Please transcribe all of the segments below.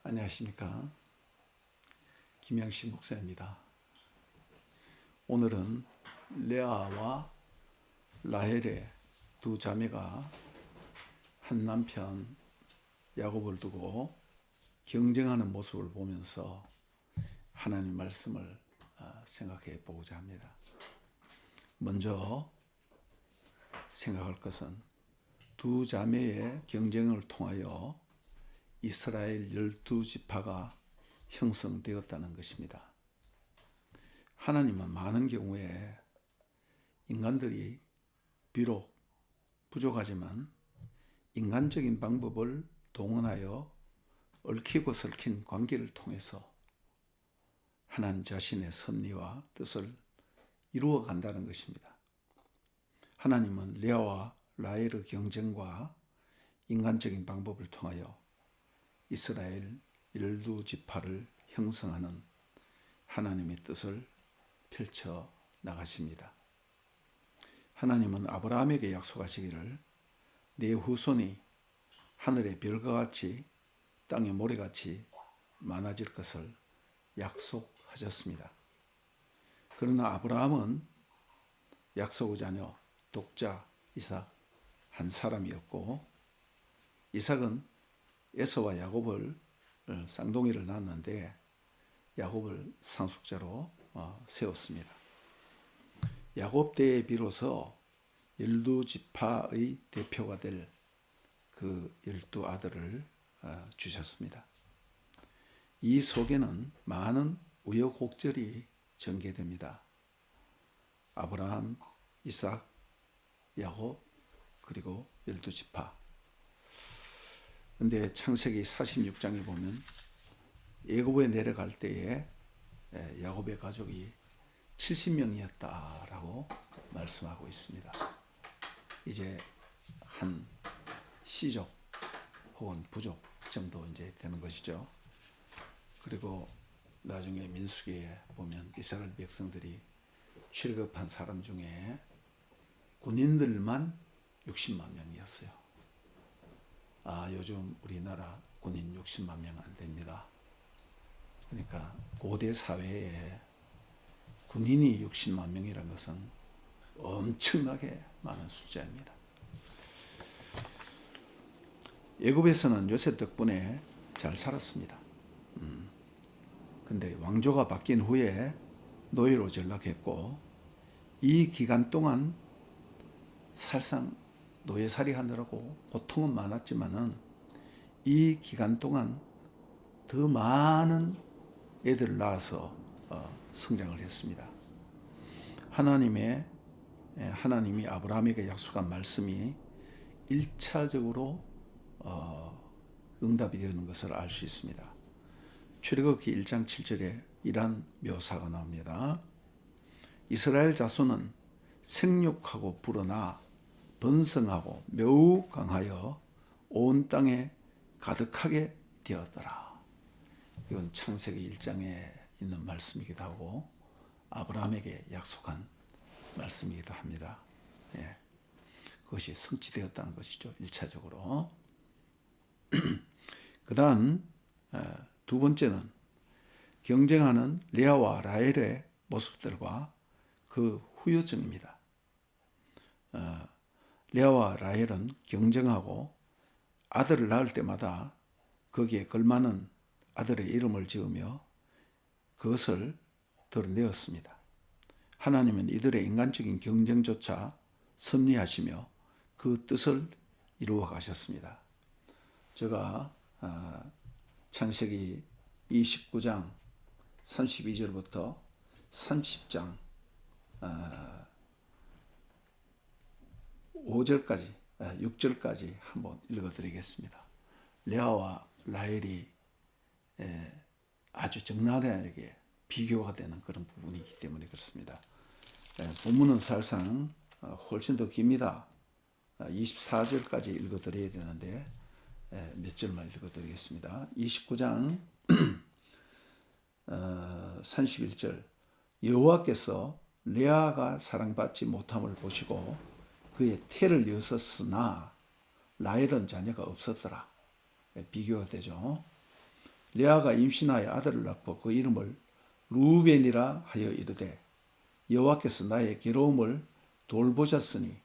안녕하십니까. 김양식 목사입니다. 오늘은 레아와 라헬의 두 자매가 한 남편 야곱을 두고 경쟁하는 모습을 보면서 하나님 말씀을 생각해 보고자 합니다. 먼저 생각할 것은 두 자매의 경쟁을 통하여 이스라엘 12지파가 형성되었다는 것입니다. 하나님은 많은 경우에 인간들이 비록 부족하지만 인간적인 방법을 동원하여 얽히고 설킨 관계를 통해서 하나님 자신의 섭리와 뜻을 이루어 간다는 것입니다. 하나님은 레아와 라헬의 경쟁과 인간적인 방법을 통하여 이스라엘 12지파를 형성하는 하나님의 뜻을 펼쳐 나가십니다. 하나님은 아브라함에게 약속하시기를 네 후손이 하늘의 별과 같이 땅의 모래같이 많아질 것을 약속하셨습니다. 그러나 아브라함은 약속의 자녀 독자 이삭 한 사람이었고, 이삭은 에서와 야곱을 쌍둥이를 낳았는데 야곱을 상속자로 세웠습니다. 야곱 때에 비로소 12지파의 대표가 될 그 12아들을 주셨습니다. 이 속에는 많은 우여곡절이 전개됩니다. 아브라함, 이삭, 야곱, 그리고 12지파. 근데 창세기 46장에 보면 애굽에 내려갈 때에 야곱의 가족이 70명이었다라고 말씀하고 있습니다. 이제 한 시족 혹은 부족 정도 이제 되는 것이죠. 그리고 나중에 민수기에 보면 이스라엘 백성들이 출애굽한 사람 중에 군인들만 60만 명이었어요. 요즘 우리나라 군인 60만 명 안 됩니다. 그러니까 고대 사회에 군인이 60만 명이라는 것은 엄청나게 많은 숫자입니다. 애굽에서는 요셉 덕분에 잘 살았습니다. 근데 왕조가 바뀐 후에 노예로 전락했고, 이 기간 동안 살상 노예살이 하느라고 고통은 많았지만은 이 기간 동안 더 많은 애들을 낳아서 성장을 했습니다. 하나님이 아브라함에게 약속한 말씀이 1차적으로 응답이 되는 것을 알 수 있습니다. 출애굽기 1장 7절에 이러한 묘사가 나옵니다. 이스라엘 자손은 생육하고 불어나 번성하고 매우 강하여 온 땅에 가득하게 되었더라. 이건 창세기 1장에 있는 말씀이기도 하고 아브라함에게 약속한 말씀이기도 합니다. 그것이 성취되었다는 것이죠. 1차적으로. 그 다음 두 번째는 경쟁하는 레아와 라헬의 모습들과 그 후유증입니다. 레아와 라헬은 경쟁하고 아들을 낳을 때마다 거기에 걸맞는 아들의 이름을 지으며 그것을 드러내었습니다. 하나님은 이들의 인간적인 경쟁조차 섭리하시며 그 뜻을 이루어 가셨습니다. 제가 창세기 29장 32절부터 30장 5절까지 6절까지 한번 읽어드리겠습니다. 레아와 라헬이 아주 적나라하게 비교가 되는 그런 부분이기 때문에 그렇습니다. 본문은 사실상 훨씬 더 깁니다. 24절까지 읽어드려야 되는데 몇 절만 읽어드리겠습니다. 29장 31절 여호와께서 레아가 사랑받지 못함을 보시고 그의 태를 여셨으나 라헬은 자녀가 없었더라. 비교가 되죠. 레아가 임신하여 아들을 낳고 그 이름을 루벤이라 하여 이르되 여호와께서 나의 괴로움을 돌보셨으니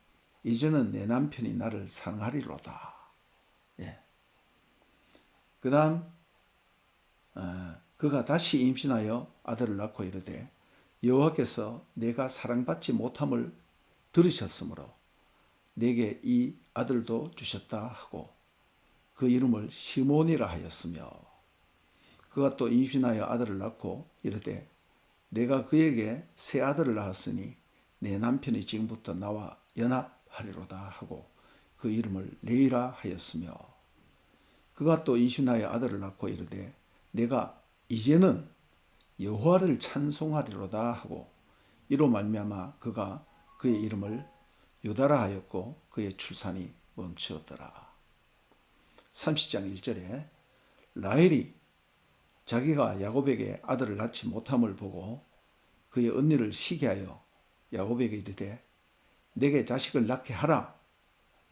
이제는 내 남편이 나를 사랑하리로다. 예. 그 다음 그가 다시 임신하여 아들을 낳고 이르되 여호와께서 내가 사랑받지 못함을 들으셨으므로 내게 이 아들도 주셨다 하고 그 이름을 시몬이라 하였으며 그가 또 임신하여 아들을 낳고 이르되 내가 그에게 새 아들을 낳았으니 내 남편이 지금부터 나와 연합하리로다 하고 그 이름을 레이라 하였으며 그가 또 임신하여 아들을 낳고 이르되 내가 이제는 여호와를 찬송하리로다 하고 이로 말미암아 그가 그의 이름을 유다라 하였고 그의 출산이 멈추었더라. 30장 1절에 라헬이 자기가 야곱에게 아들을 낳지 못함을 보고 그의 언니를 시기하여 야곱에게 이르되 내게 자식을 낳게 하라.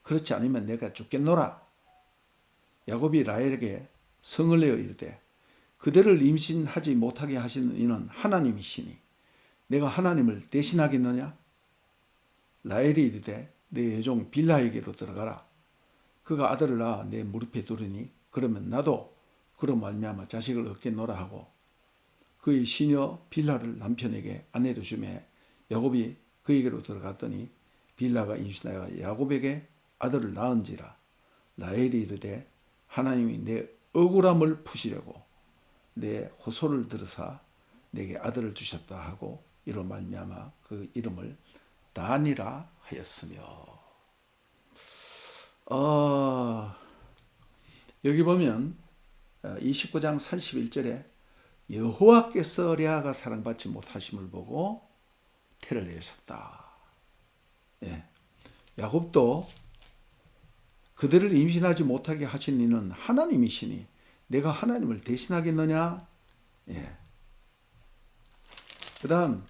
그렇지 않으면 내가 죽겠노라. 야곱이 라헬에게 성을 내어 이르되 그대를 임신하지 못하게 하시는 이는 하나님이시니 내가 하나님을 대신하겠느냐? 라헬이 이르되 내 여종 빌하에게로 들어가라. 그가 아들을 낳아 내 무릎에 두르니 그러면 나도 그로 말미암아 자식을 얻겠노라 하고 그의 시녀 빌하를 남편에게 아내로 주매 야곱이 그에게로 들어갔더니 빌하가 임신하여 야곱에게 아들을 낳은지라. 라헬이 이르되 하나님이 내 억울함을 푸시려고 내 호소를 들으사 내게 아들을 주셨다 하고 이로 말미암아 그 이름을 단이라 하였으며. 여기 보면 29장 31절에 여호와께서 레아가 사랑받지 못하심을 보고 태를 내셨다. 예. 야곱도 그들을 임신하지 못하게 하신 이는 하나님이시니 내가 하나님을 대신하겠느냐? 예. 그 다음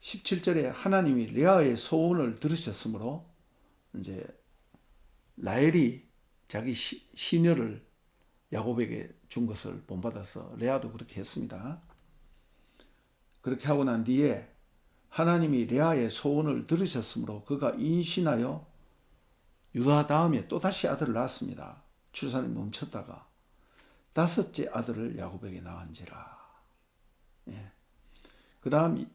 17절에 하나님이 레아의 소원을 들으셨으므로 이제 라헬이 자기 시녀를 야곱에게 준 것을 본받아서 레아도 그렇게 했습니다. 그렇게 하고 난 뒤에 하나님이 레아의 소원을 들으셨으므로 그가 임신하여 유다 다음에 또다시 아들을 낳았습니다. 출산이 멈췄다가 다섯째 아들을 야곱에게 낳은지라. 예. 그 다음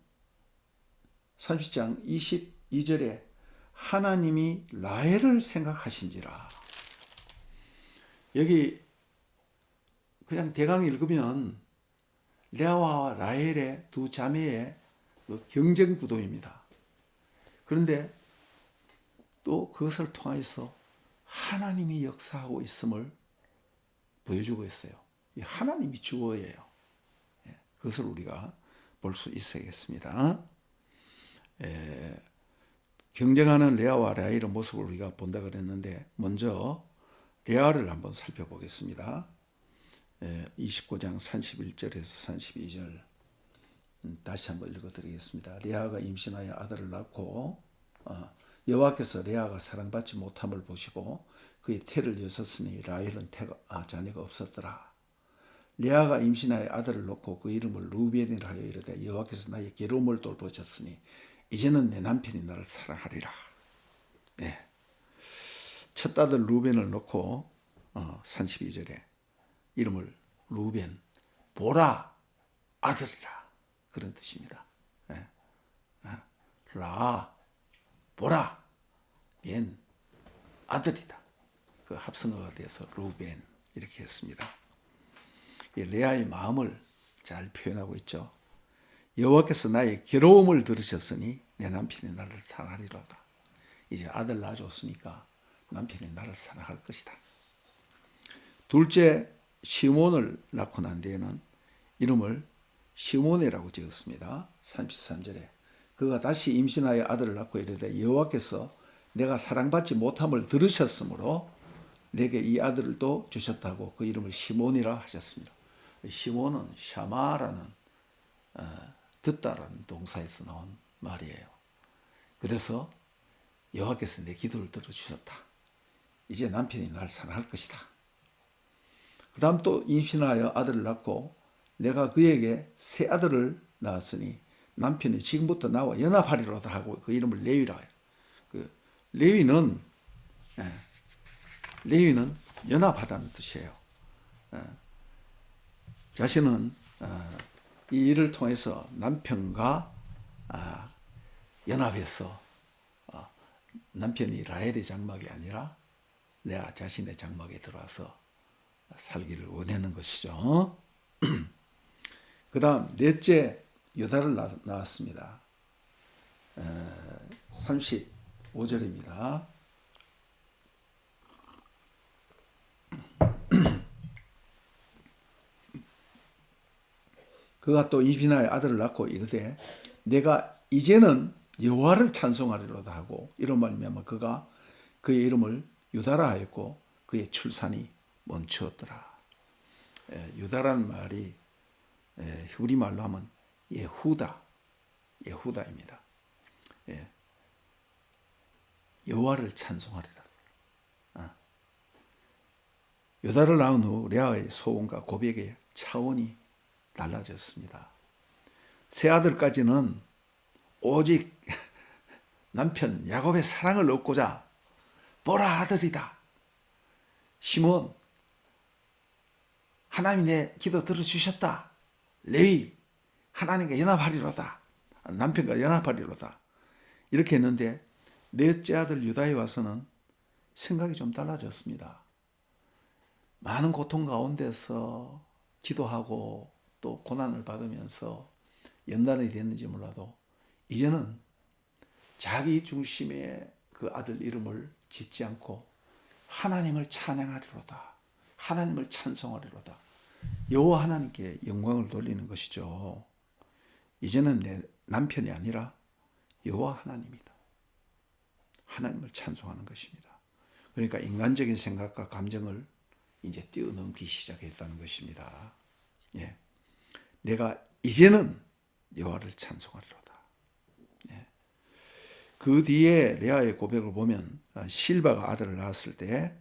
30장 22절에 하나님이 라헬을 생각하신지라. 여기 그냥 대강 읽으면 레아와 라헬의 두 자매의 경쟁 구도입니다. 그런데 또 그것을 통해서 하나님이 역사하고 있음을 보여주고 있어요. 하나님이 주어예요. 그것을 우리가 볼 수 있어야겠습니다. 경쟁하는 레아와 라헬의 모습을 우리가 본다 그랬는데 먼저 레아를 한번 살펴보겠습니다. 29장 31절에서 32절 다시 한번 읽어드리겠습니다. 레아가 임신하여 아들을 낳고 여호와께서 레아가 사랑받지 못함을 보시고 그의 태를 여섰으니 라헬은 자녀가 없었더라. 레아가 임신하여 아들을 낳고 그 이름을 루벤이라 하여 이르되 여호와께서 나의 괴로움을 돌보셨으니 이제는 내 남편이 나를 사랑하리라. 네. 첫 아들 루벤을 놓고 32절에 이름을 루벤, 보라, 아들이라. 그런 뜻입니다. 네. 라, 보라, 벤, 아들이다. 그 합성어가 돼서 루벤 이렇게 했습니다. 레아의 마음을 잘 표현하고 있죠. 여호와께서 나의 괴로움을 들으셨으니 내 남편이 나를 사랑하리로다. 이제 아들 낳아줬으니까 남편이 나를 사랑할 것이다. 둘째 시몬을 낳고 난 뒤에는 이름을 시몬이라고 지었습니다. 33절에 그가 다시 임신하여 아들을 낳고 이르되 여호와께서 내가 사랑받지 못함을 들으셨으므로 내게 이 아들을 또 주셨다고 그 이름을 시몬이라 하셨습니다. 시몬은 샤마라는 듣다라는 동사에서 나온 말이에요. 그래서 여호와께서 내 기도를 들어주셨다. 이제 남편이 날 사랑할 것이다. 그 다음 또 임신하여 아들을 낳고 내가 그에게 새 아들을 낳았으니 남편이 지금부터 나와 연합하리로다 하고 그 이름을 레위라 해요. 그 레위는 레위는 연합하다는 뜻이에요. 자신은 이 일을 통해서 남편과 연합해서 남편이 라헬의 장막이 아니라 레아 자신의 장막에 들어와서 살기를 원하는 것이죠. 그 다음 넷째 유다를 낳았습니다. 35절입니다. 그가 또 임신하여 아들을 낳고 이르되 내가 이제는 여호와를 찬송하리로다 하고 이런 말이면 그가 그의 이름을 유다라 하였고 그의 출산이 멈추었더라. 유다라는 말이 히브리 말로 하면 예후다입니다. 여호와를 찬송하리라. 유다를 낳은 후 레아의 소원과 고백의 차원이 달라졌습니다. 새 아들까지는 오직 남편 야곱의 사랑을 얻고자 보라 아들이다. 시몬 하나님이 내 기도 들어주셨다. 레위 하나님과 연합하리로다. 남편과 연합하리로다. 이렇게 했는데 넷째 아들 유다에 와서는 생각이 좀 달라졌습니다. 많은 고통 가운데서 기도하고 또 고난을 받으면서 연단이 됐는지 몰라도 이제는 자기 중심의 그 아들 이름을 짓지 않고 하나님을 찬양하리로다. 하나님을 찬송하리로다. 여호와 하나님께 영광을 돌리는 것이죠. 이제는 내 남편이 아니라 여호와 하나님이다. 하나님을 찬송하는 것입니다. 그러니까 인간적인 생각과 감정을 이제 뛰어넘기 시작했다는 것입니다. 예. 내가 이제는 여호와를 찬송하리로다. 예. 그 뒤에 레아의 고백을 보면 실바가 아들을 낳았을 때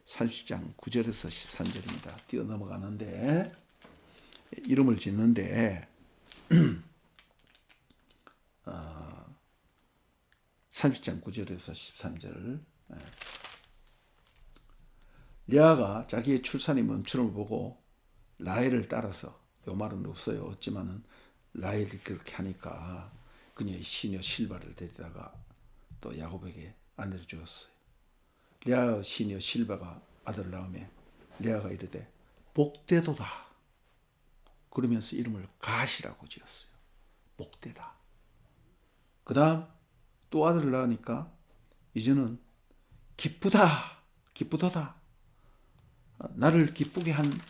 30장 9절에서 13절입니다. 뛰어 넘어가는데 이름을 짓는데 30장 9절에서 13절 레아가 자기의 출산이 멈춤을 보고 라헬을 따라서 요 말은 없어요. 없지만은 라헬이 그렇게 하니까 그녀의 시녀 실바를 데리다가 또 야곱에게 아내를 주었어요. 레아 시녀 실바가 아들을 낳으며 레아가 이르되 복되도다. 그러면서 이름을 가시라고 지었어요. 복되다. 그 다음 또 아들을 낳으니까 이제는 기쁘다. 기쁘도다. 나를 기쁘게 한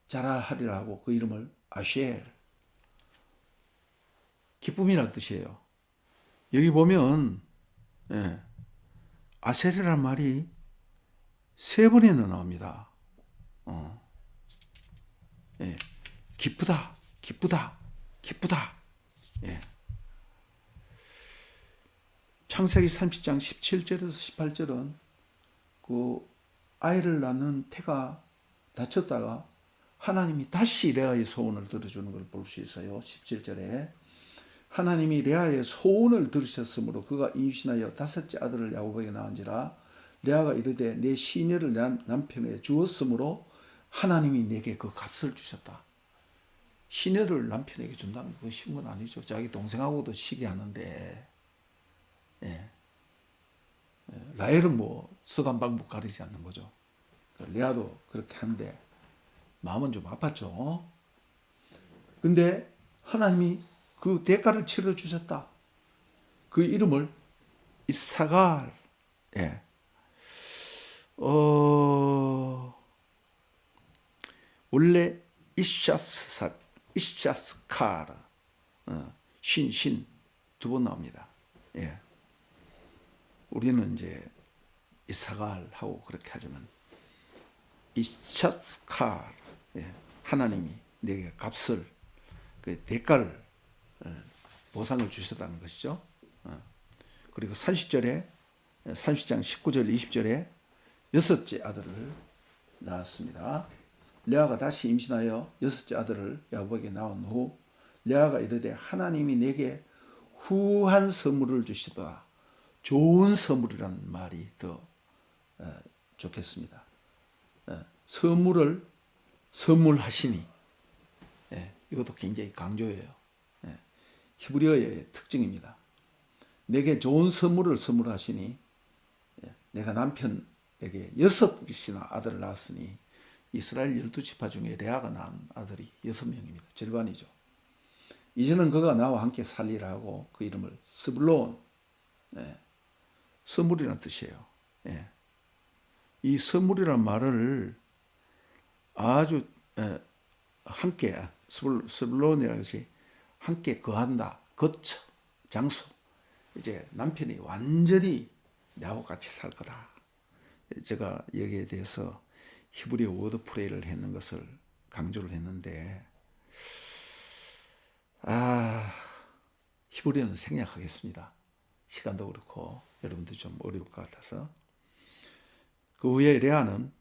자라 하리라 하고 그 이름을 아쉘. 기쁨이라는 뜻이에요. 여기 보면 아셀이라는 말이 3번이나 나옵니다. 기쁘다, 기쁘다, 기쁘다. 창세기 30장 17절에서 18절은 그 아이를 낳는 태가 다쳤다가 하나님이 다시 레아의 소원을 들어주는 걸 볼 수 있어요. 17절에 하나님이 레아의 소원을 들으셨으므로 그가 임신하여 5째 아들을 야곱에게 낳은지라 레아가 이르되 내 시녀를 내 남편에게 주었으므로 하나님이 내게 그 값을 주셨다. 시녀를 남편에게 준다는 거 쉬운 건 아니죠. 자기 동생하고도 시기하는데 라헬은 뭐 수단 방법 가리지 않는 거죠. 레아도 그렇게 하는데 마음은 좀 아팠죠. 근데 하나님이 그 대가를 치러주셨다. 그 이름을 이사갈. 원래 이샤스카라 신 두 번 나옵니다. 우리는 이제 이사갈 하고 그렇게 하지만 이샤스카라 하나님이 내게 값을 그 대가를 보상을 주셨다는 것이죠. 그리고 30장 19절 20절에 6째 아들을 낳았습니다. 레아가 다시 임신하여 여섯째 아들을 야곱에게 낳은 후 레아가 이르되 하나님이 내게 후한 선물을 주시더라. 좋은 선물이라는 말이 더 좋겠습니다. 선물을 선물하시니, 이것도 굉장히 강조해요. 히브리어의 특징입니다. 내게 좋은 선물을 선물하시니, 내가 남편에게 6이나 아들을 낳았으니 이스라엘 12지파 중에 레아가 낳은 아들이 6명입니다. 절반이죠. 이제는 그가 나와 함께 살리라 하고 그 이름을 스불론, 선물이라는 뜻이에요. 이 선물이라는 말을 아주 함께, 스불론이라는 것이 함께 거한다, 거처, 장소. 이제 남편이 완전히 나하고 같이 살 거다. 제가 여기에 대해서 히브리 워드 프레이를 했는 것을 강조를 했는데, 히브리어는 생략하겠습니다. 시간도 그렇고 여러분들 좀 어려울 것 같아서. 그 후에 레아는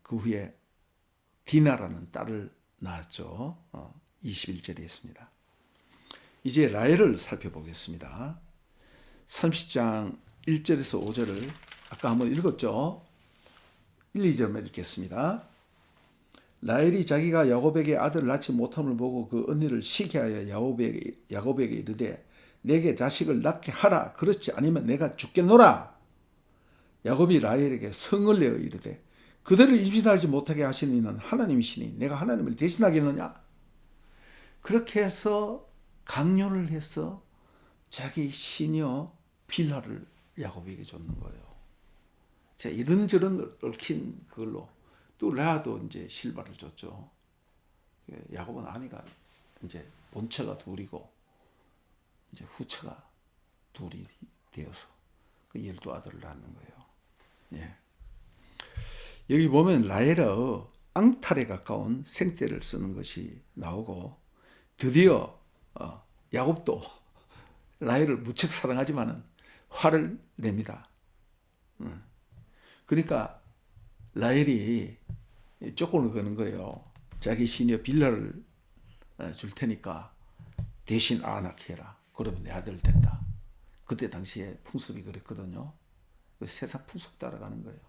그 후에 디나라는 딸을 낳았죠. 21절에 있습니다. 이제 라헬을 살펴보겠습니다. 30장 1절에서 5절을 아까 한번 읽었죠. 1, 2절만 읽겠습니다. 라헬이 자기가 야곱에게 아들을 낳지 못함을 보고 그 언니를 시기하여 야곱에게 이르되 내게 자식을 낳게 하라. 그렇지 않으면 내가 죽겠노라. 야곱이 라헬에게 성을 내어 이르되 그대를 임신하지 못하게 하시는 이는 하나님이시니 내가 하나님을 대신하겠느냐. 그렇게 해서 강요를 해서 자기 시녀 빌하를 야곱에게 줬는 거예요. 자, 이런저런 얽힌 그걸로 또 레아도 이제 실바를 줬죠. 야곱은 아내가 이제 본처가 둘이고 이제 후처가 둘이 되어서 그 12아들을 낳는 거예요. 여기 보면 라헬의 앙탈에 가까운 생떼를 쓰는 것이 나오고 드디어 야곱도 라헬을 무척 사랑하지만은 화를 냅니다. 그러니까 라헬이 조건을 거는 거예요. 자기 시녀 빌라를 줄 테니까 대신 낳게 해라. 그러면 내 아들 된다. 그때 당시에 풍습이 그랬거든요. 세상 풍습 따라가는 거예요.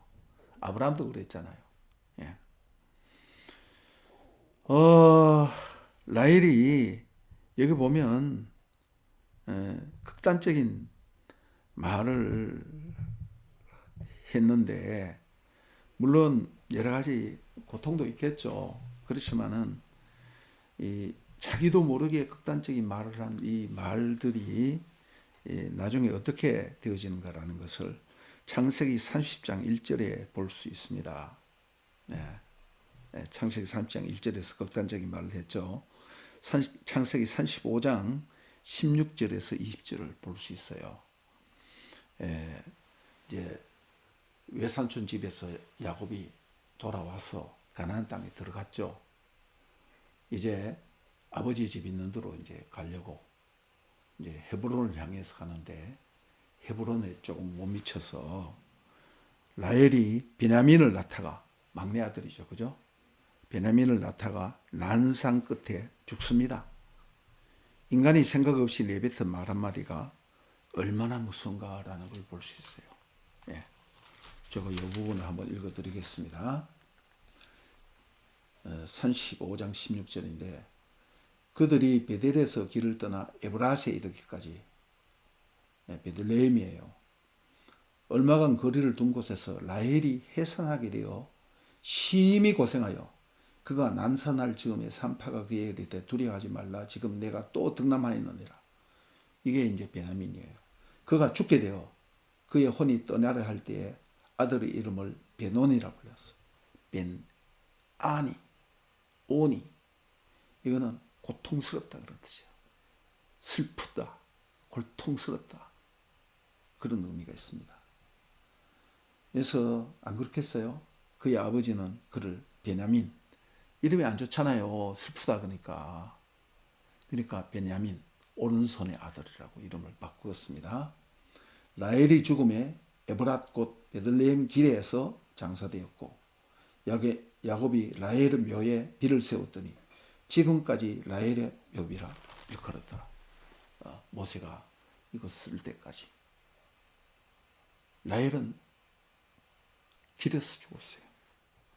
아브라함도 그랬잖아요. 라헬이 여기 보면 극단적인 말을 했는데 물론 여러 가지 고통도 있겠죠. 그렇지만은 이 자기도 모르게 극단적인 말을 한 이 말들이 나중에 어떻게 되어지는가라는 것을 창세기 30장 1절에 볼 수 있습니다. 창세기 30장 1절에서 극단적인 말을 했죠. 창세기 35장 16절에서 20절을 볼 수 있어요. 이제 외삼촌 집에서 야곱이 돌아와서 가나안 땅에 들어갔죠. 이제 아버지 집 있는 데로 이제 가려고 이제 헤브론을 향해서 가는데 헤브론에 조금 못 미쳐서 라헬이 베냐민을 낳다가 막내 아들이죠, 그죠? 베냐민을 낳다가 난상 끝에 죽습니다. 인간이 생각 없이 내뱉은 말 한마디가 얼마나 무서운가라는 걸 볼 수 있어요. 제가 이 부분을 한번 읽어드리겠습니다. 35장 16절인데 그들이 베델에서 길을 떠나 에브라스에 이르기까지 베들레헴이에요. 얼마간 거리를 둔 곳에서 라헬이 해산하게 되어 심히 고생하여 그가 난산할 즈음에 산파가 그에게 이르되 두려워하지 말라. 지금 내가 또 등남하였느니라. 이게 이제 베냐민이에요. 그가 죽게 되어 그의 혼이 떠나려 할 때에 아들의 이름을 베논이라 불렀어. 벤아니, 오니. 이거는 고통스럽다 그런 뜻이에요. 슬프다, 고통스럽다. 그런 의미가 있습니다. 그래서 안 그렇겠어요? 그의 아버지는 그를 베냐민, 이름이 안 좋잖아요. 슬프다 그러니까. 그러니까 베냐민, 오른손의 아들이라고 이름을 바꾸었습니다. 라헬이 죽음에 에브랏 곧 베들레헴 기레에서 장사되었고 야곱이 라헬의 묘에 비를 세웠더니 지금까지 라헬의 묘비라 일컬었더라. 모세가 이거 쓸 때까지. 라헬은 길에서 죽었어요.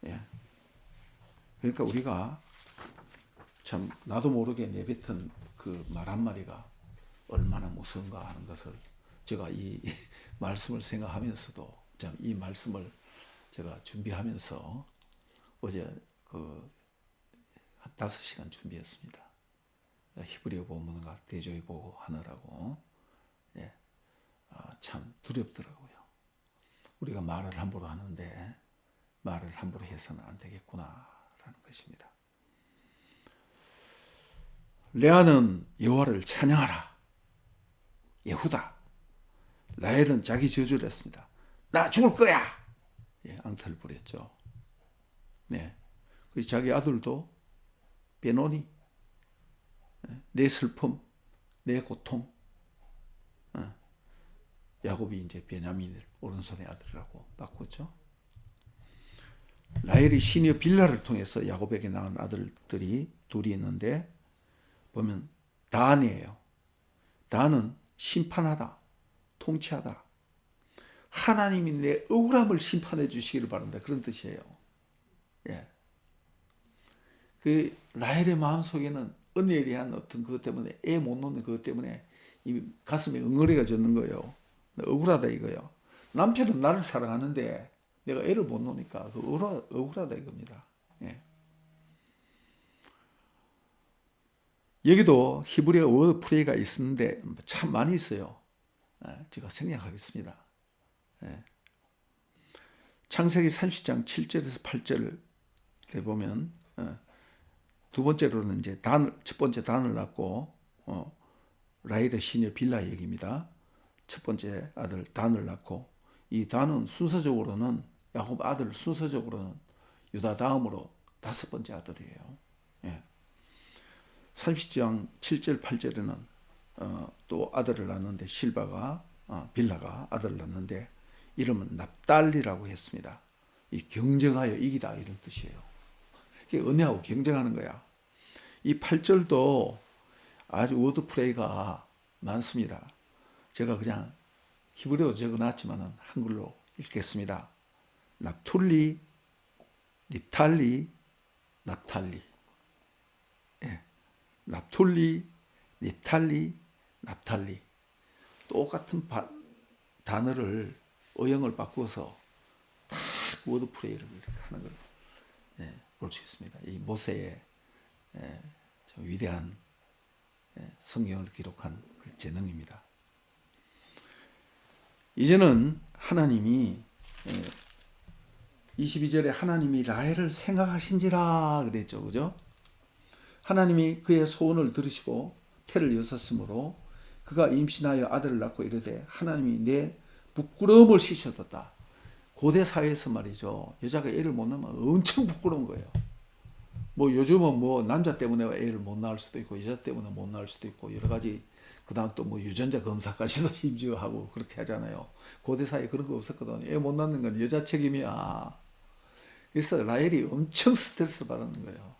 예. 그러니까 우리가 참 나도 모르게 내뱉은 그 말 한마디가 얼마나 무서운가 하는 것을 제가 이 말씀을 생각하면서도 참 이 말씀을 제가 준비하면서 어제 한 5시간 준비했습니다. 히브리어 본문과 대조해 보고 하느라고. 예. 참 두렵더라고요. 우리가 말을 함부로 하는데 말을 함부로 해서는 안 되겠구나라는 것입니다. 레아는 여호와를 찬양하라. 예후다. 라헬은 자기 저주를 했습니다. 나 죽을 거야. 예, 앙탈을 부렸죠. 네. 그래서 자기 아들도 베노니, 내 슬픔, 내 고통. 야곱이 이제 베냐민을 오른손의 아들이라고 바꿨죠. 라헬이 시녀 빌라를 통해서 야곱에게 낳은 아들들이 둘이 있는데 보면 단이에요. 단은 심판하다, 통치하다. 하나님이 내 억울함을 심판해 주시기를 바란다. 그런 뜻이에요. 예. 그 라헬의 마음속에는 은혜에 대한 어떤 그것 때문에 애 못 놓는 그것 때문에 이 가슴에 응어리가 젖는 거예요. 억울하다 이거예요. 남편은 나를 사랑하는데 내가 애를 못 놓으니까 억울하다 이겁니다. 예. 여기도 히브리어 워드 프레이가 있는데 참 많이 있어요. 제가 생략하겠습니다. 창세기 30장 7절에서 8절을 보면 두 번째로는 이제 첫 번째 단을 낳고 라헬의 시녀 빌라 얘기입니다. 첫 번째 아들 단을 낳고 이 단은 순서적으로는 야곱 아들 순서적으로는 유다 다음으로 5번째 아들이에요. 예. 30장 7절 8절에는 또 아들을 낳는데 빌라가 아들을 낳는데 이름은 납달리라고 했습니다. 이 경쟁하여 이기다 이런 뜻이에요. 이게 은혜하고 경쟁하는 거야. 이 8절도 아주 워드프레이가 많습니다. 제가 그냥 히브리어로 적어놨지만 한글로 읽겠습니다. 납툴리, 닙탈리, 납탈리. 예. 납툴리, 닙탈리, 납탈리. 똑같은 단어를 어형을 바꾸어서 딱 워드프레이를 하는 걸 볼 수 있습니다. 이 모세의 위대한 성경을 기록한 그 재능입니다. 이제는 하나님이 22절에 하나님이 라헬을 생각하신지라 그랬죠. 그죠? 하나님이 그의 소원을 들으시고 태를 여섰으므로 그가 임신하여 아들을 낳고 이르되 하나님이 내 부끄러움을 씻어뒀다. 고대 사회에서 말이죠. 여자가 애를 못 낳으면 엄청 부끄러운 거예요. 뭐 요즘은 뭐 남자 때문에 애를 못 낳을 수도 있고 여자 때문에 못 낳을 수도 있고 여러 가지 그다음 또 뭐 유전자 검사까지도 심지어 하고 그렇게 하잖아요. 고대 사회에 그런 거 없었거든요. 애 못 낳는 건 여자 책임이야. 그래서 라헬이 엄청 스트레스 받는 거예요.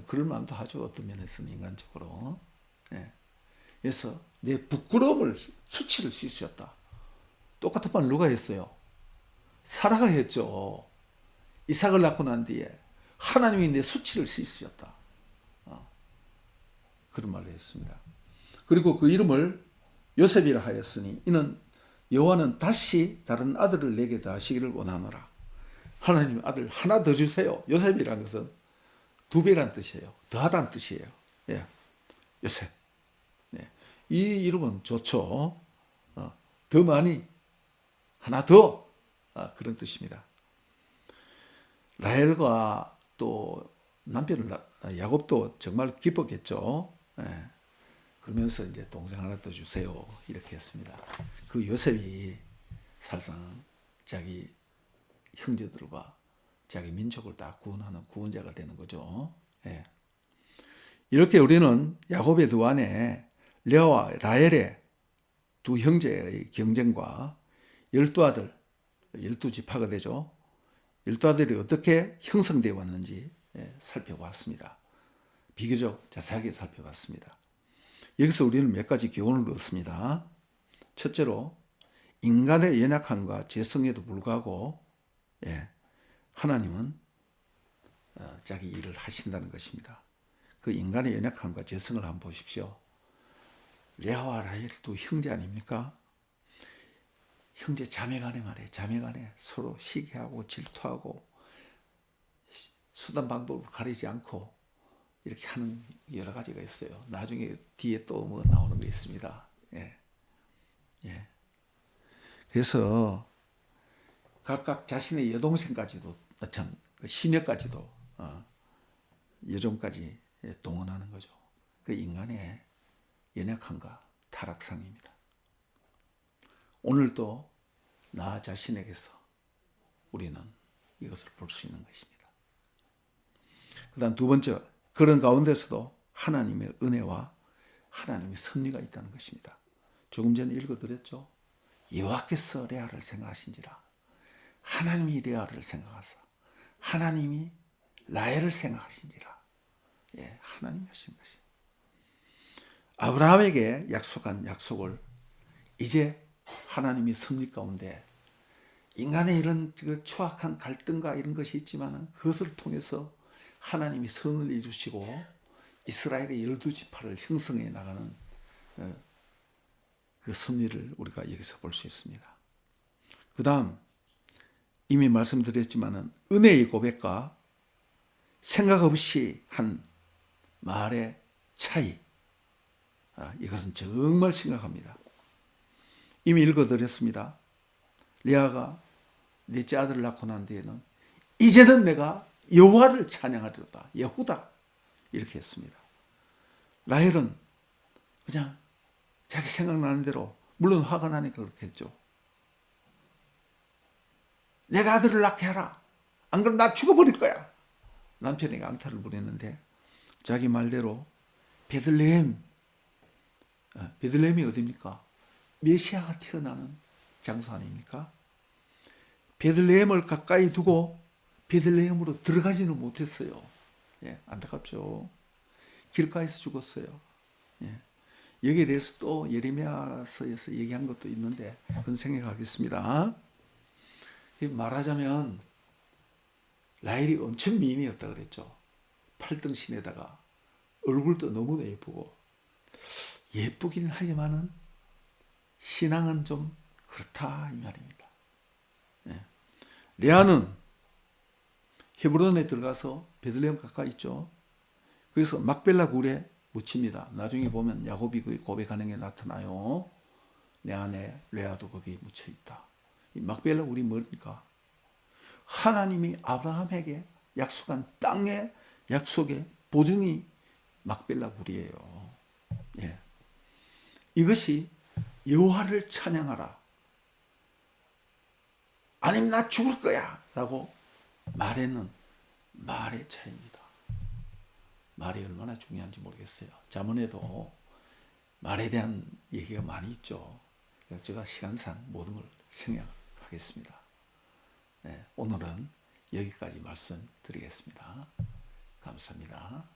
그럴 만도 하죠. 어떤 면에서는 인간적으로. 예. 그래서 내 부끄러움을 수치를 씻으셨다. 똑같은 말 누가 했어요? 사라가 했죠. 이삭을 낳고 난 뒤에 하나님이 내 수치를 씻으셨다. 그런 말을 했습니다. 그리고 그 이름을 요셉이라 하였으니 이는 여호와는 다시 다른 아들을 내게 더하시기를 원하노라. 하나님 아들 하나 더 주세요. 요셉이라는 것은 2배란 뜻이에요. 더하다는 뜻이에요. 예. 요셉. 예. 이 이름은 좋죠. 더 많이 하나 더 그런 뜻입니다. 라헬과 또 남편을 야곱도 정말 기뻤겠죠. 예. 그러면서 이제 동생 하나 더 주세요 이렇게 했습니다. 그 요셉이 사실상 자기 형제들과 자기 민족을 다 구원하는 구원자가 되는 거죠. 예. 이렇게 우리는 야곱의 두 아내 레아와 라헬의 두 형제의 경쟁과 12아들, 12지파가 되죠. 열두 아들이 어떻게 형성되어 왔는지 살펴봤습니다. 비교적 자세하게 살펴봤습니다. 여기서 우리는 몇 가지 교훈을 얻습니다. 첫째로 인간의 연약함과 죄성에도 불구하고 하나님은 자기 일을 하신다는 것입니다. 그 인간의 연약함과 죄성을 한번 보십시오. 레아와 라헬 두 형제 아닙니까? 형제 자매간에 말이에요. 자매간에 서로 시기하고 질투하고 수단 방법을 가리지 않고 이렇게 하는 여러 가지가 있어요. 나중에 뒤에 또 뭐 나오는 게 있습니다. 그래서 각각 자신의 여동생까지도 참 시녀까지도 여종까지 동원하는 거죠. 그 인간의 연약함과 타락상입니다. 오늘도 나 자신에게서 우리는 이것을 볼 수 있는 것입니다. 그 다음 두 번째, 그런 가운데서도 하나님의 은혜와 하나님의 섭리가 있다는 것입니다. 조금 전에 읽어드렸죠. 여호와께서 레아를 생각하신지라. 하나님이 레아를 생각하사 하나님이 라헬을 생각하신지라. 하나님이 하신 것이. 아브라함에게 약속한 약속을 이제 하나님이 섭리 가운데 인간의 이런 추악한 갈등과 이런 것이 있지만 그것을 통해서 하나님이 선을 이루시고 이스라엘의 12지파를 형성해 나가는 그 섭리를 우리가 여기서 볼 수 있습니다. 그 다음 이미 말씀드렸지만 은혜의 고백과 생각 없이 한 말의 차이, 이것은 정말 심각합니다. 이미 읽어드렸습니다. 레아가 넷째 아들을 낳고 난 뒤에는 이제는 내가 여호와를 찬양하리로다. 여호다. 이렇게 했습니다. 라헬은 그냥 자기 생각나는 대로, 물론 화가 나니까 그렇게 했죠. 내가 아들을 낳게 하라. 안 그러면 나 죽어버릴 거야. 남편에게 앙탈을 부렸는데 자기 말대로 베들레헴이 어디입니까? 메시아가 태어나는 장소 아닙니까? 베들레헴을 가까이 두고 베들레헴으로 들어가지는 못했어요. 안타깝죠. 길가에서 죽었어요. 여기에 대해서 또 예레미야서에서 얘기한 것도 있는데 그건 생각하겠습니다. 말하자면 라헬이 엄청 미인이었다 그랬죠. 팔등신에다가 얼굴도 너무나 예쁘고, 예쁘긴 하지만은 신앙은 좀 그렇다 이 말입니다. 레아는 헤브론에 들어가서 베들레헴 가까이 있죠. 그래서 막벨라 굴에 묻힙니다. 나중에 보면 야곱이 그 고백하는 게 나타나요. 내 안에 레아도 거기 묻혀 있다. 이 막벨라 굴이 뭡니까? 하나님이 아브라함에게 약속한 땅의 약속의 보증이 막벨라 굴이에요. 이것이 여호와를 찬양하라. 아니면 나 죽을 거야 라고 말에는 말의 차이입니다. 말이 얼마나 중요한지 모르겠어요. 잠언에도 말에 대한 얘기가 많이 있죠. 그래서 제가 시간상 모든 걸 생략하겠습니다. 오늘은 여기까지 말씀드리겠습니다. 감사합니다.